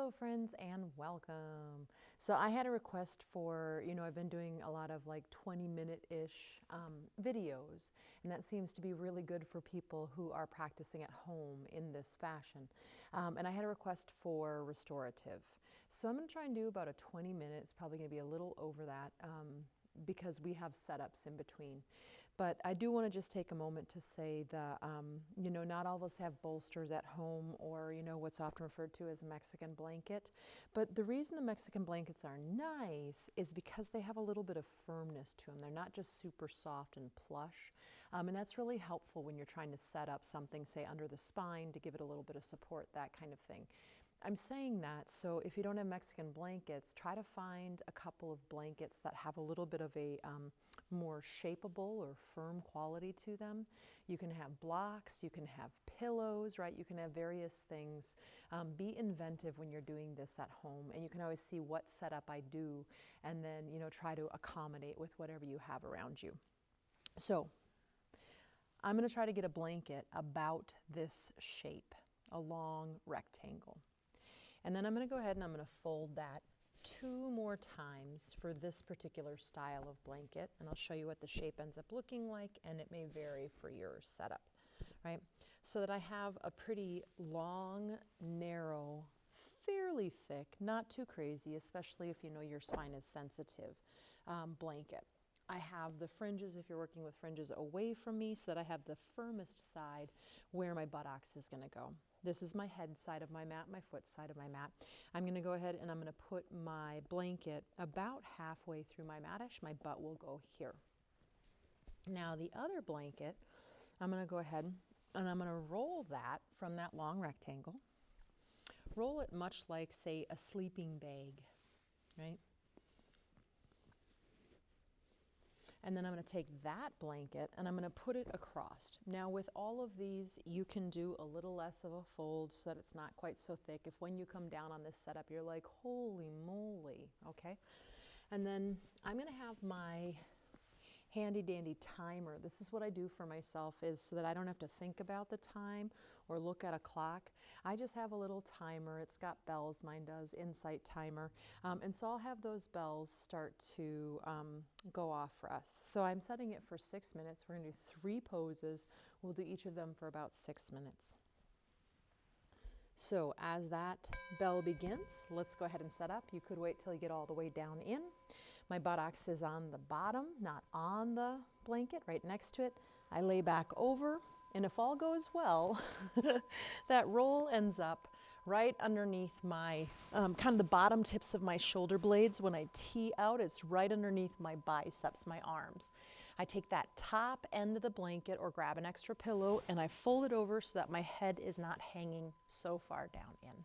Hello friends and welcome. So I had a request for, I've been doing a lot of like 20-minute-ish videos, and that seems to be really good for people who are practicing at home in this fashion. And I had a request for restorative. So I'm going to try and do about a 20 minutes, it's probably going to be a little over that. Because we have setups in between. But I do want to just take a moment to say that, not all of us have bolsters at home or, what's often referred to as a Mexican blanket. But the reason the Mexican blankets are nice is because they have a little bit of firmness to them. They're not just super soft and plush. And that's really helpful when you're trying to set up something, say, under the spine to give it a little bit of support, that kind of thing. I'm saying that so if you don't have Mexican blankets, try to find a couple of blankets that have a little bit of a more shapeable or firm quality to them. You can have blocks, you can have pillows, right? You can have various things. Be inventive when you're doing this at home, and you can always see what setup I do and then, try to accommodate with whatever you have around you. So I'm going to try to get a blanket about this shape, a long rectangle. And then I'm going to go ahead and I'm going to fold that 2 more times for this particular style of blanket. And I'll show you what the shape ends up looking like, and it may vary for your setup, right? So that I have a pretty long, narrow, fairly thick, not too crazy, especially if you know your spine is sensitive, blanket. I have the fringes, if you're working with fringes, away from me so that I have the firmest side where my buttocks is going to go. This is my head side of my mat, my foot side of my mat. I'm going to go ahead and I'm going to put my blanket about halfway through my mattish. My butt will go here. Now the other blanket, I'm going to go ahead and I'm going to roll that from that long rectangle. Roll it much like, say, a sleeping bag, right? And then I'm going to take that blanket and I'm going to put it across. Now with all of these, you can do a little less of a fold so that it's not quite so thick. If when you come down on this setup, you're like, holy moly, okay? And then I'm going to have my handy dandy timer. This is what I do for myself, is so that I don't have to think about the time or look at a clock. I just have a little timer. It's got bells, mine does, Insight timer. And so I'll have those bells start to go off for us. So I'm setting it for 6 minutes. We're going to do 3 poses. We'll do each of them for about 6 minutes. So as that bell begins, let's go ahead and set up. You could wait till you get all the way down in. My buttocks is on the bottom, not on the blanket, right next to it. I lay back over, and if all goes well, that roll ends up right underneath my, kind of the bottom tips of my shoulder blades. When I tee out, it's right underneath my biceps, my arms. I take that top end of the blanket or grab an extra pillow and I fold it over so that my head is not hanging so far down in.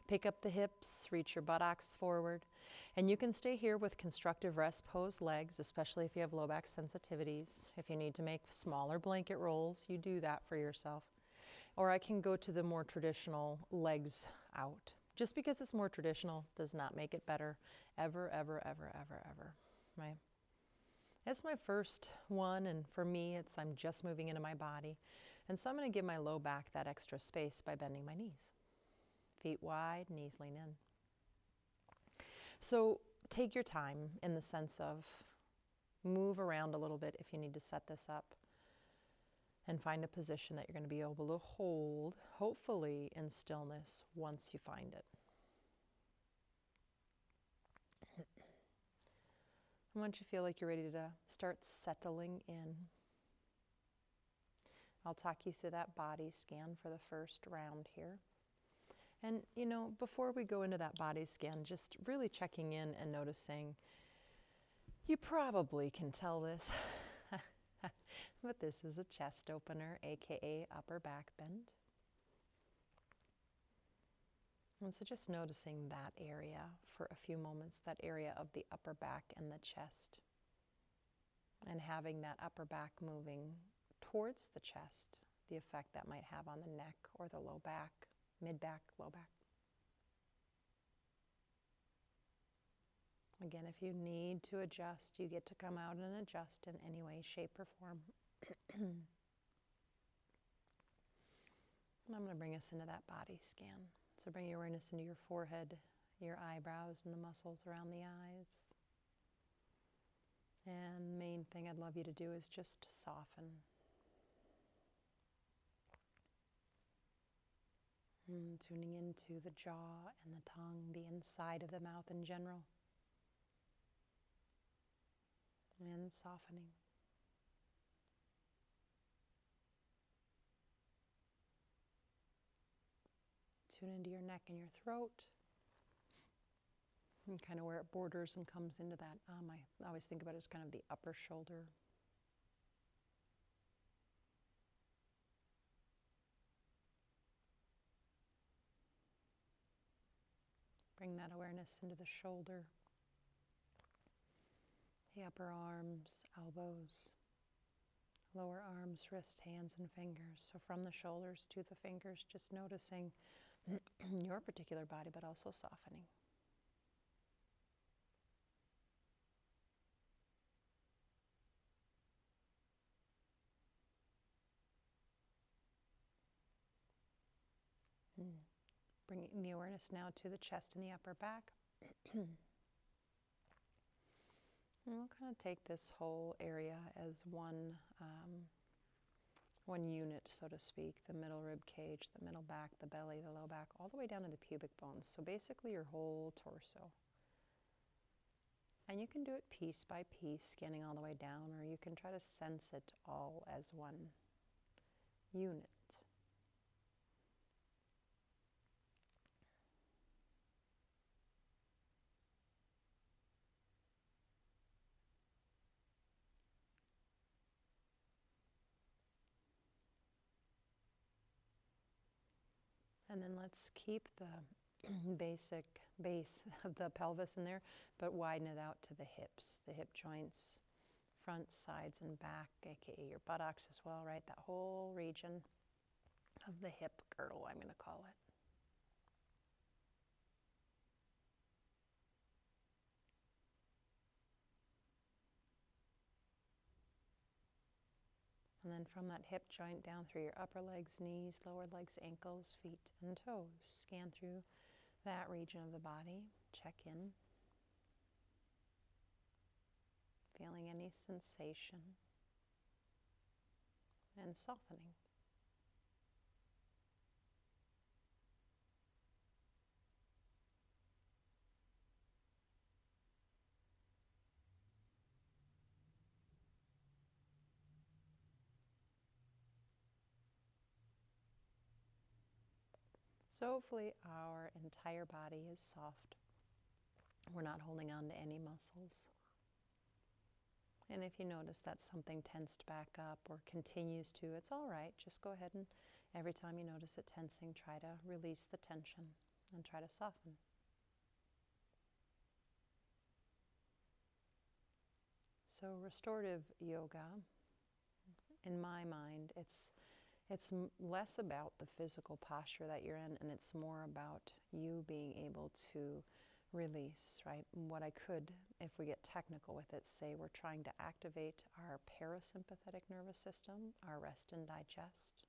Pick up the hips, reach your buttocks forward, and you can stay here with constructive rest pose legs, especially if you have low back sensitivities. If you need to make smaller blanket rolls, you do that for yourself. Or I can go to the more traditional legs out. Just because it's more traditional does not make it better, ever, ever, ever, ever, ever, right? It's my first one, and for me, I'm just moving into my body. And so I'm going to give my low back that extra space by bending my knees. Feet wide, knees lean in. So take your time in the sense of move around a little bit if you need to set this up, and find a position that you're going to be able to hold, hopefully in stillness, once you find it. And once you feel like you're ready to start settling in, I'll talk you through that body scan for the first round here. And, before we go into that body scan, just really checking in and noticing, you probably can tell this, but this is a chest opener, aka upper back bend. And so just noticing that area for a few moments, that area of the upper back and the chest, and having that upper back moving towards the chest, the effect that might have on the neck or the low back. Mid-back, low back. Again, if you need to adjust, you get to come out and adjust in any way, shape, or form. And I'm going to bring us into that body scan. So bring your awareness into your forehead, your eyebrows, and the muscles around the eyes. And the main thing I'd love you to do is just soften. Tuning into the jaw and the tongue, the inside of the mouth in general. And softening. Tune into your neck and your throat. And kind of where it borders and comes into that. I always think about it as kind of the upper shoulder. Bring that awareness into the shoulder, the upper arms, elbows, lower arms, wrists, hands, and fingers. So from the shoulders to the fingers, just noticing your particular body, but also softening. Bringing the awareness now to the chest and the upper back. And we'll kind of take this whole area as one unit, so to speak. The middle rib cage, the middle back, the belly, the low back, all the way down to the pubic bones. So basically your whole torso. And you can do it piece by piece, scanning all the way down, or you can try to sense it all as one unit. And then let's keep the basic base of the pelvis in there, but widen it out to the hips, the hip joints, front, sides, and back, aka your buttocks as well, right? That whole region of the hip girdle, I'm going to call it. And then from that hip joint down through your upper legs, knees, lower legs, ankles, feet, and toes. Scan through that region of the body. Check in. Feeling any sensation. And softening. So hopefully our entire body is soft. We're not holding on to any muscles. And if you notice that something tensed back up or continues to, it's all right. Just go ahead and every time you notice it tensing, try to release the tension and try to soften. So restorative yoga, in my mind, it's less about the physical posture that you're in, and it's more about you being able to release, right? What I could, if we get technical with it, say we're trying to activate our parasympathetic nervous system, our rest and digest,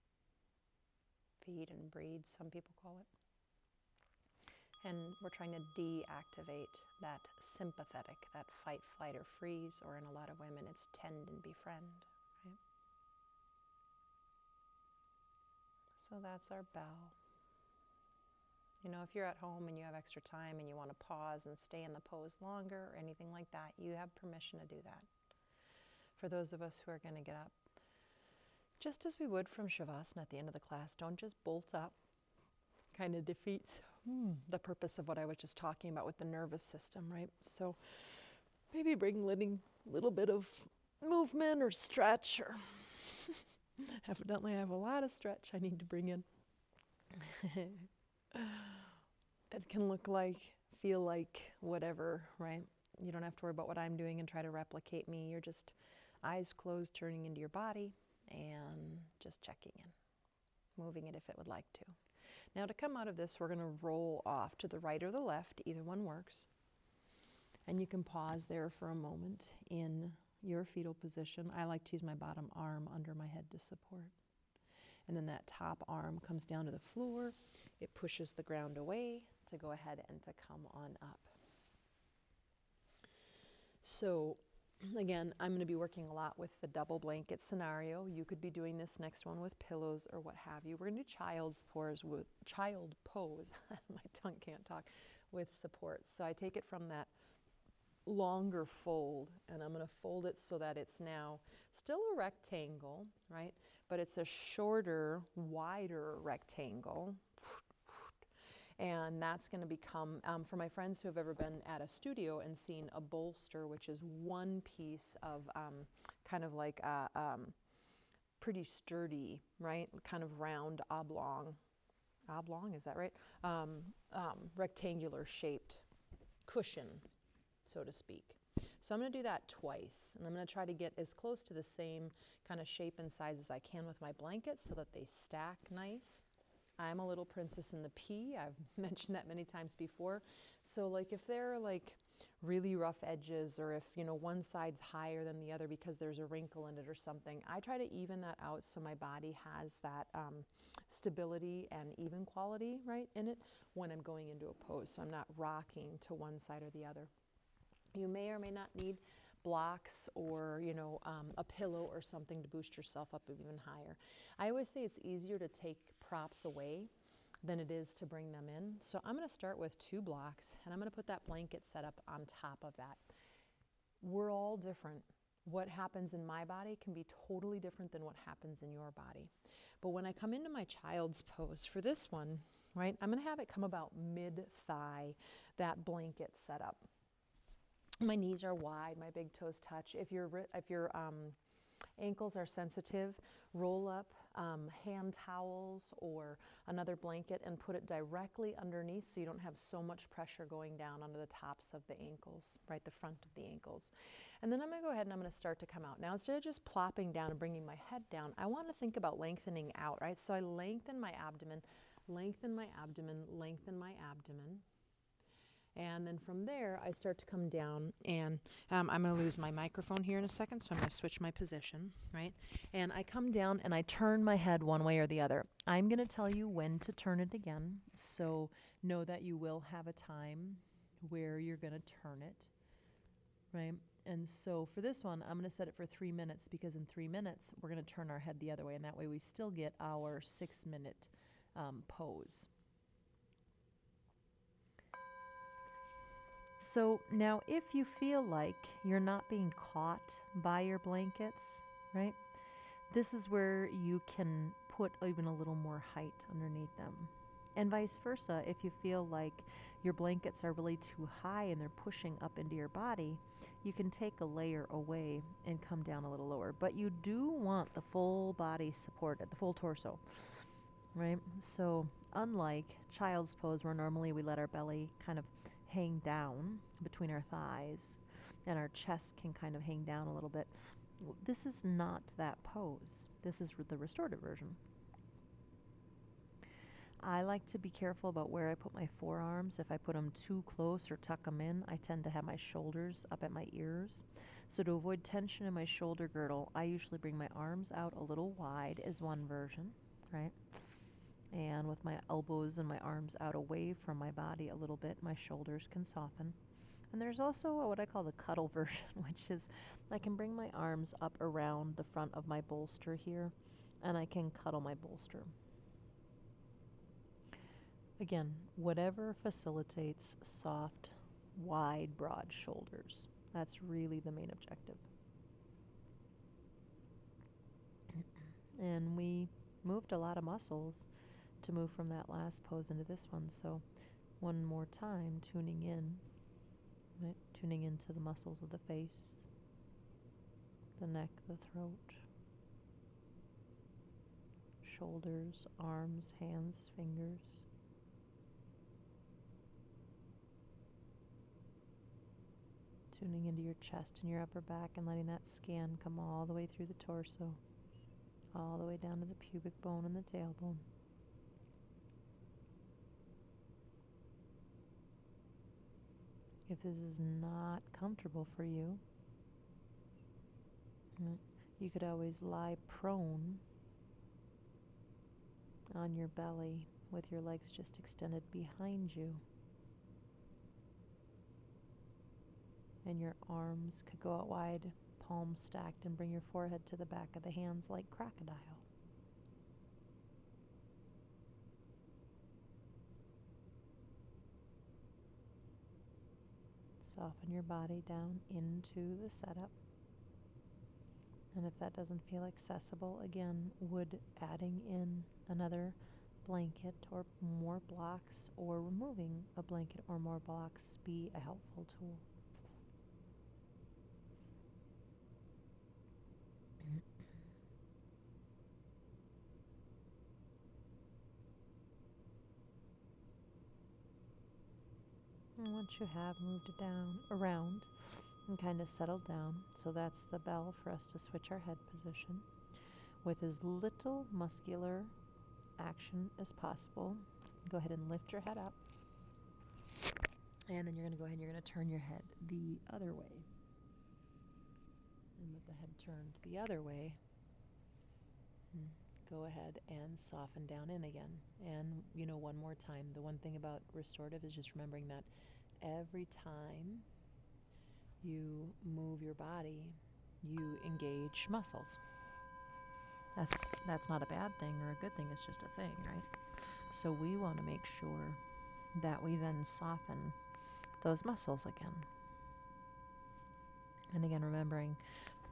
feed and breathe, some people call it. And we're trying to deactivate that sympathetic, that fight, flight, or freeze, or in a lot of women, it's tend and befriend, right? So that's our bell. You know, if you're at home and you have extra time and you want to pause and stay in the pose longer or anything like that, you have permission to do that. For those of us who are going to get up, just as we would from Shavasana at the end of the class, don't just bolt up. Kind of defeats the purpose of what I was just talking about with the nervous system, right? So maybe bring a little bit of movement or stretch, or evidently I have a lot of stretch I need to bring in. It can look like, feel like, whatever, right? You don't have to worry about what I'm doing and try to replicate me. You're just eyes closed, turning into your body and just checking in, moving it if it would like to. Now to come out of this, we're going to roll off to the right or the left. Either one works. And you can pause there for a moment in your fetal position. I like to use my bottom arm under my head to support. and then that top arm comes down to the floor. It pushes the ground away to go ahead and to come on up. So again, I'm going to be working a lot with the double blanket scenario. You could be doing this next one with pillows or what have you. We're going to do child's pose with my tongue can't talk, with support. So I take it from that longer fold, and I'm going to fold it so that it's now still a rectangle, right? But it's a shorter, wider rectangle. And that's going to become, for my friends who have ever been at a studio and seen a bolster, which is one piece of kind of like a pretty sturdy, right? Kind of round oblong, is that right? Rectangular shaped cushion, so to speak. So I'm going to do that twice, and I'm going to try to get as close to the same kind of shape and size as I can with my blankets so that they stack nice. I'm a little princess in the pea. I've mentioned that many times before. So like if they're like really rough edges, or if, you know, one side's higher than the other because there's a wrinkle in it or something, I try to even that out so my body has that stability and even quality, right, in it when I'm going into a pose. So I'm not rocking to one side or the other. You may or may not need blocks or, you know, a pillow or something to boost yourself up even higher. I always say it's easier to take props away than it is to bring them in. So I'm going to start with 2 blocks, and I'm going to put that blanket set up on top of that. We're all different. What happens in my body can be totally different than what happens in your body. But when I come into my child's pose for this one, right, I'm going to have it come about mid-thigh, that blanket set up. My knees are wide, my big toes touch. If your ankles are sensitive, roll up hand towels or another blanket and put it directly underneath so you don't have so much pressure going down onto the tops of the ankles, right, the front of the ankles. And then I'm going to go ahead and I'm going to start to come out. Now, instead of just plopping down and bringing my head down, I want to think about lengthening out, right? So I lengthen my abdomen, lengthen my abdomen, lengthen my abdomen. And then from there, I start to come down, and I'm going to lose my microphone here in a second, so I'm going to switch my position, right? And I come down, and I turn my head one way or the other. I'm going to tell you when to turn it again, so know that you will have a time where you're going to turn it, right? And so for this one, I'm going to set it for 3 minutes, because in 3 minutes, we're going to turn our head the other way, and that way we still get our 6-minute pose. So now if you feel like you're not being caught by your blankets, right, this is where you can put even a little more height underneath them. And vice versa, if you feel like your blankets are really too high and they're pushing up into your body, you can take a layer away and come down a little lower. But you do want the full body supported, the full torso, right? So unlike child's pose, where normally we let our belly kind of hang down between our thighs and our chest can kind of hang down a little bit, this is not that pose. This is the restorative version. I like to be careful about where I put my forearms. If I put them too close or tuck them in, I tend to have my shoulders up at my ears. So to avoid tension in my shoulder girdle, I usually bring my arms out a little wide as one version, right? And with my elbows and my arms out away from my body a little bit, my shoulders can soften. And there's also what I call the cuddle version, which is I can bring my arms up around the front of my bolster here, and I can cuddle my bolster. Again, whatever facilitates soft, wide, broad shoulders. That's really the main objective. And we moved a lot of muscles to move from that last pose into this one. So one more time, tuning in, right? Tuning into the muscles of the face, the neck, the throat, shoulders, arms, hands, fingers. Tuning into your chest and your upper back and letting that scan come all the way through the torso, all the way down to the pubic bone and the tailbone. If this is not comfortable for you, you could always lie prone on your belly with your legs just extended behind you. And your arms could go out wide, palms stacked, and bring your forehead to the back of the hands like crocodile. Soften your body down into the setup. And if that doesn't feel accessible, again, would adding in another blanket or more blocks, or removing a blanket or more blocks, be a helpful tool? And once you have moved it down, around, and kind of settled down, so that's the bell for us to switch our head position with as little muscular action as possible. Go ahead and lift your head up. And then you're going to go ahead and you're going to turn your head the other way. And with the head turned the other way, go ahead and soften down in again. And, one more time. The one thing about restorative is just remembering that every time you move your body, you engage muscles. That's not a bad thing or a good thing. It's just a thing, right? So we want to make sure that we then soften those muscles again. And again, remembering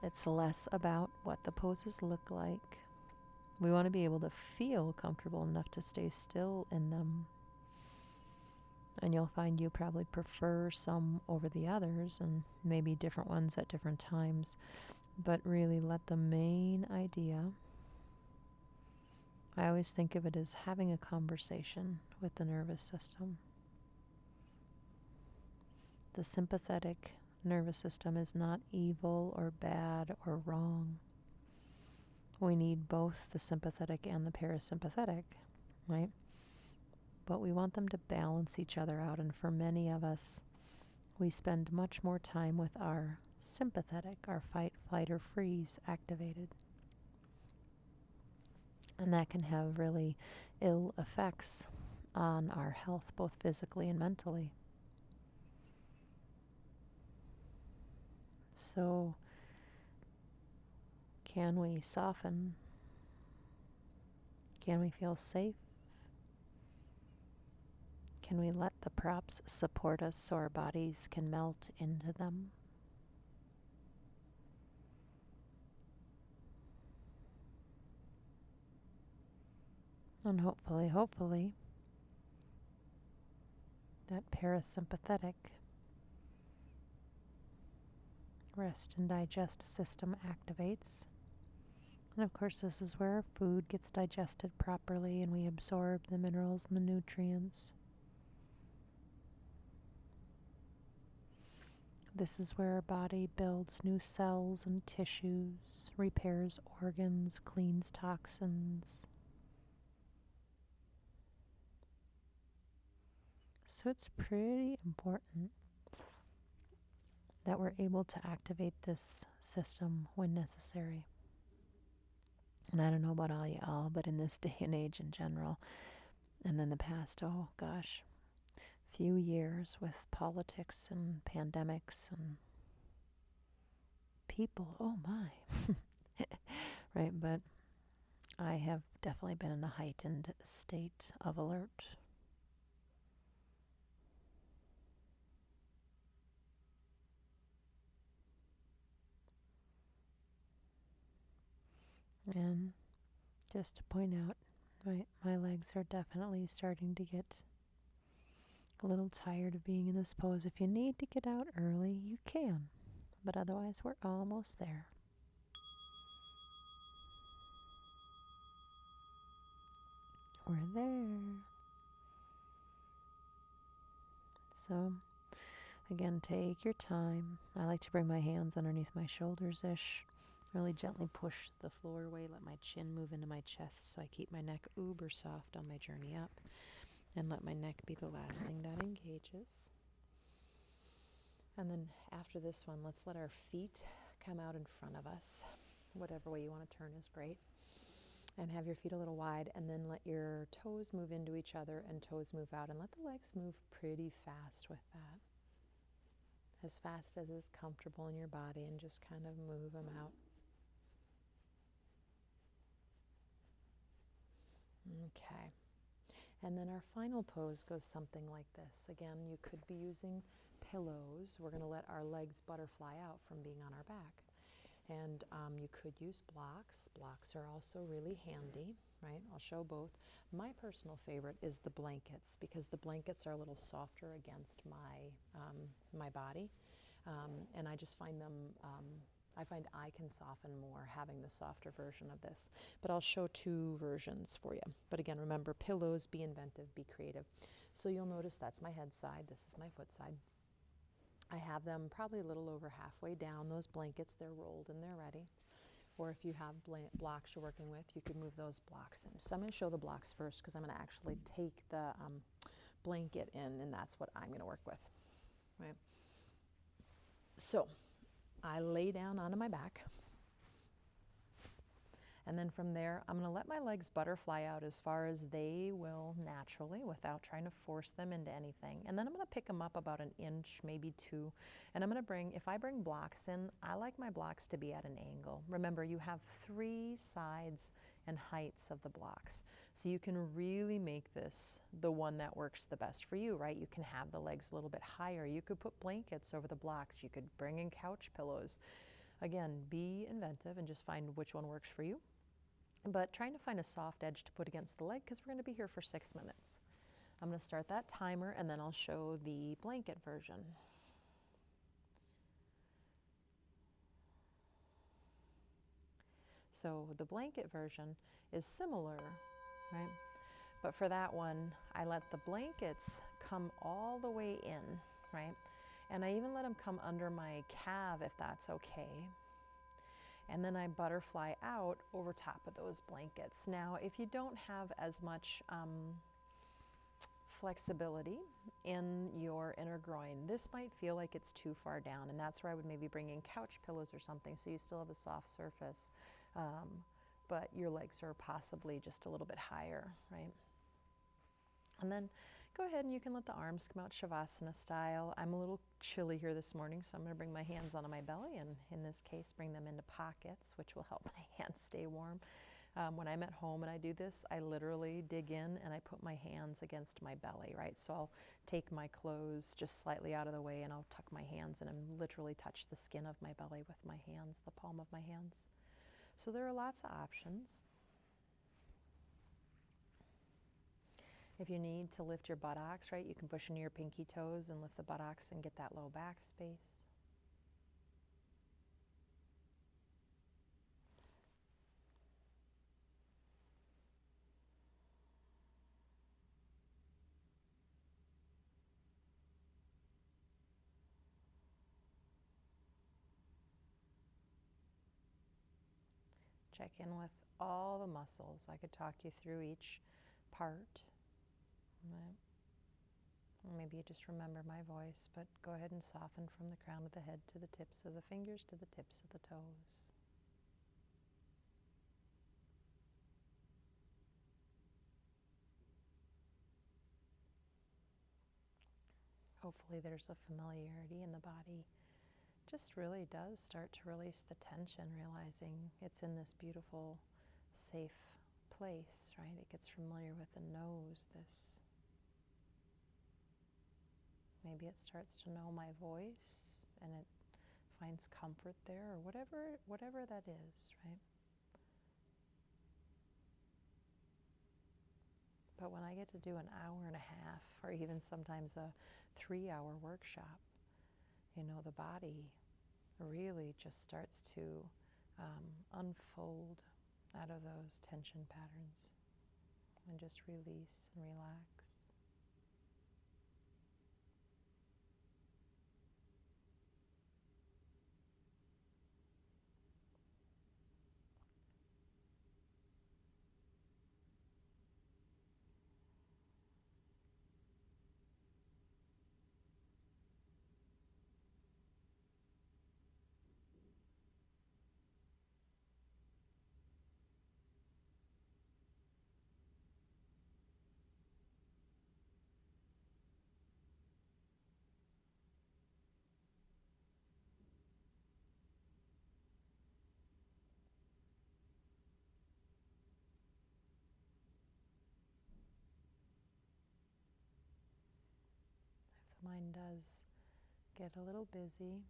it's less about what the poses look like. We want to be able to feel comfortable enough to stay still in them. And you'll find you probably prefer some over the others, and maybe different ones at different times. But really let the main idea, I always think of it as having a conversation with the nervous system. The sympathetic nervous system is not evil or bad or wrong. We need both the sympathetic and the parasympathetic, right? But we want them to balance each other out. And for many of us, we spend much more time with our sympathetic, our fight, flight, or freeze activated. And that can have really ill effects on our health, both physically and mentally. So, can we soften? Can we feel safe? Can we let the props support us so our bodies can melt into them? And hopefully, that parasympathetic rest and digest system activates. And of course, this is where our food gets digested properly and we absorb the minerals and the nutrients. This is where our body builds new cells and tissues, repairs organs, cleans toxins. So it's pretty important that we're able to activate this system when necessary. And I don't know about all y'all, but in this day and age in general, and then the past, few years with politics and pandemics and people, oh my, right? But I have definitely been in a heightened state of alert. And just to point out, right, my legs are definitely starting to get a little tired of being in this pose. If you need to get out early, you can. But otherwise, we're almost there. We're there. So, again, take your time. I like to bring my hands underneath my shoulders-ish. Really gently push the floor away. Let my chin move into my chest so I keep my neck uber soft on my journey up. And let my neck be the last thing that engages. And then after this one, let's let our feet come out in front of us. Whatever way you want to turn is great. And have your feet a little wide, and then let your toes move into each other and toes move out, and let the legs move pretty fast with that. As fast as is comfortable in your body, and just kind of move them out. Okay. And then our final pose goes something like this. Again, you could be using pillows. We're going to let our legs butterfly out from being on our back. And you could use blocks. Blocks are also really handy, right? I'll show both. My personal favorite is the blankets, because the blankets are a little softer against my body. And I just find them, I find I can soften more having the softer version of this. But I'll show two versions for you. But again, remember, pillows, be inventive, be creative. So you'll notice that's my head side. This is my foot side. I have them probably a little over halfway down. Those blankets, they're rolled and they're ready. Or if you have blocks you're working with, you could move those blocks in. So I'm going to show the blocks first, because I'm going to actually take the blanket in, and that's what I'm going to work with. Right? So I lay down onto my back. And then from there, I'm going to let my legs butterfly out as far as they will naturally, without trying to force them into anything. And then I'm going to pick them up about an inch, maybe 2. And I'm going to if I bring blocks in, I like my blocks to be at an angle. Remember, you have 3 sides and heights of the blocks. So you can really make this the one that works the best for you, right? You can have the legs a little bit higher. You could put blankets over the blocks. You could bring in couch pillows. Again, be inventive and just find which one works for you. But trying to find a soft edge to put against the leg, because we're going to be here for 6 minutes. I'm going to start that timer, and then I'll show the blanket version. So the blanket version is similar, right? But for that one, I let the blankets come all the way in, right? And I even let them come under my calf, if that's okay. And then I butterfly out over top of those blankets. Now, if you don't have as much flexibility in your inner groin, this might feel like it's too far down, and that's where I would maybe bring in couch pillows or something, so you still have a soft surface, but your legs are possibly just a little bit higher, right? And then go ahead and you can let the arms come out Shavasana style. I'm a little chilly here this morning, so I'm going to bring my hands onto my belly, and in this case, bring them into pockets, which will help my hands stay warm. When I'm at home and I do this, I literally dig in and I put my hands against my belly, right? So I'll take my clothes just slightly out of the way, and I'll tuck my hands in and literally touch the skin of my belly with my hands, the palm of my hands. So there are lots of options. If you need to lift your buttocks, right, you can push into your pinky toes and lift the buttocks and get that low back space. Check in with all the muscles. I could talk you through each part. Right. Maybe you just remember my voice, but go ahead and soften from the crown of the head to the tips of the fingers to the tips of the toes. Hopefully there's a familiarity in the body. Just really does start to release the tension, realizing it's in this beautiful, safe place, right? It gets familiar with the nose, maybe it starts to know my voice, and it finds comfort there, or whatever that is, right? But when I get to do an hour and a half, or even sometimes a 3-hour workshop, you know, the body really just starts to unfold out of those tension patterns and just release and relax. mind does get a little busy,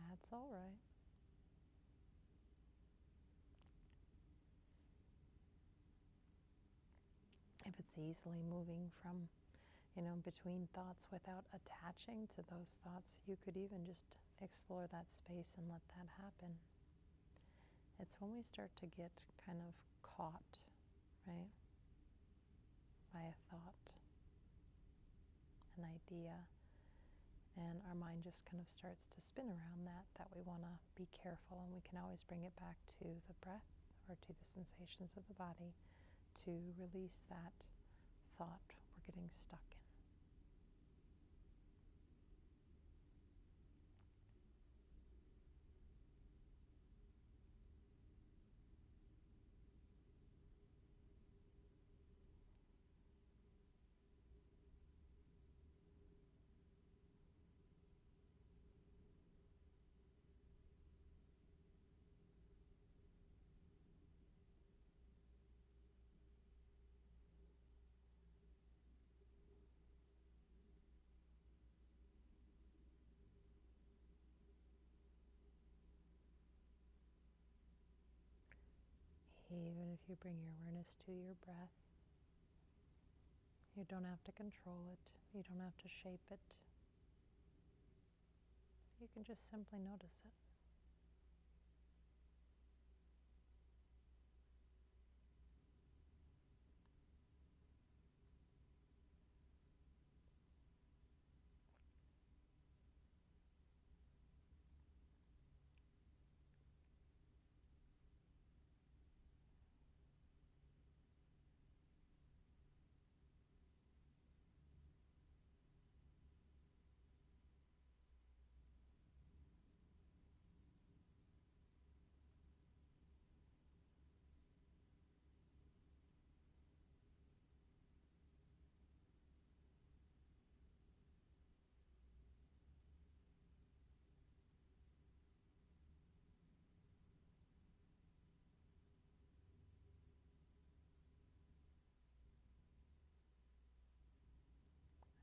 that's all right. If it's easily moving from, between thoughts without attaching to those thoughts, you could even just explore that space and let that happen. It's when we start to get kind of caught, right, by a thought, an idea, and our mind just kind of starts to spin around that we want to be careful, and we can always bring it back to the breath or to the sensations of the body to release that thought we're getting stuck in. Even if you bring your awareness to your breath, you don't have to control it. You don't have to shape it. You can just simply notice it.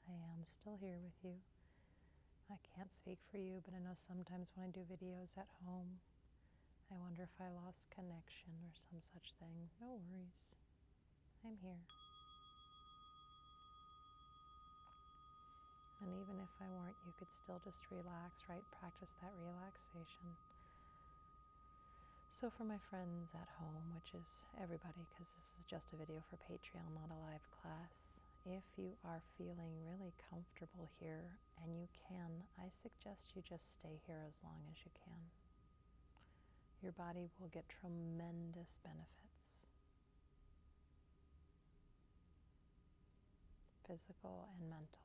I am still here with you. I can't speak for you, but I know sometimes when I do videos at home, I wonder if I lost connection or some such thing. No worries. I'm here. And even if I weren't, you could still just relax, right? Practice that relaxation. So for my friends at home, which is everybody, because this is just a video for Patreon, not a live class, if you are feeling really comfortable here and you can, I suggest you just stay here as long as you can. Your body will get tremendous benefits, physical and mental.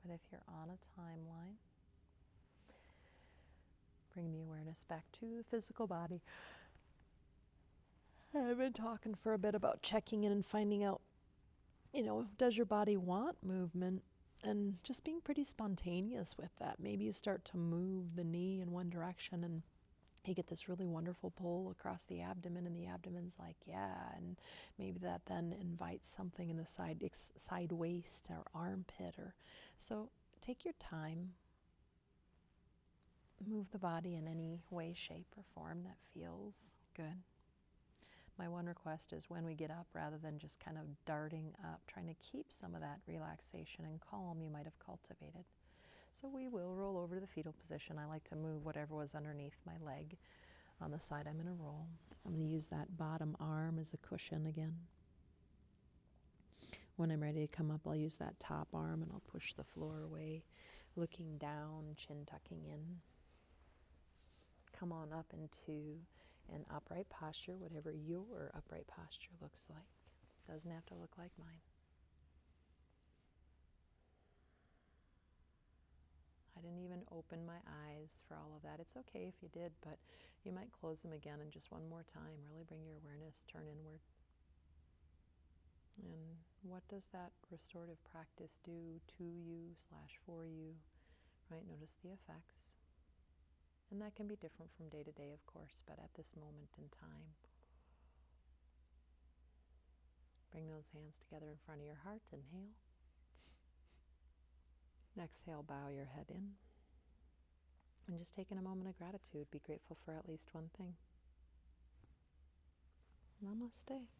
But if you're on a timeline, bring the awareness back to the physical body. I've been talking for a bit about checking in and finding out, does your body want movement? And just being pretty spontaneous with that. Maybe you start to move the knee in one direction and you get this really wonderful pull across the abdomen, and the abdomen's like, yeah, and maybe that then invites something in the side waist or armpit. So take your time. Move the body in any way, shape, or form that feels good. My one request is when we get up, rather than just kind of darting up, trying to keep some of that relaxation and calm you might have cultivated. So we will roll over to the fetal position. I like to move whatever was underneath my leg on the side I'm going to roll. I'm going to use that bottom arm as a cushion again. When I'm ready to come up, I'll use that top arm and I'll push the floor away, looking down, chin tucking in. Come on up into an upright posture, whatever your upright posture looks like. Doesn't have to look like mine. I didn't even open my eyes for all of that. It's okay if you did, but you might close them again, and just one more time, really bring your awareness, turn inward. And what does that restorative practice do to you / for you, right? Notice the effects. And that can be different from day to day, of course, but at this moment in time, Bring those hands together in front of your heart. Inhale. Exhale, bow your head in. And just taking a moment of gratitude, be grateful for at least one thing. Namaste.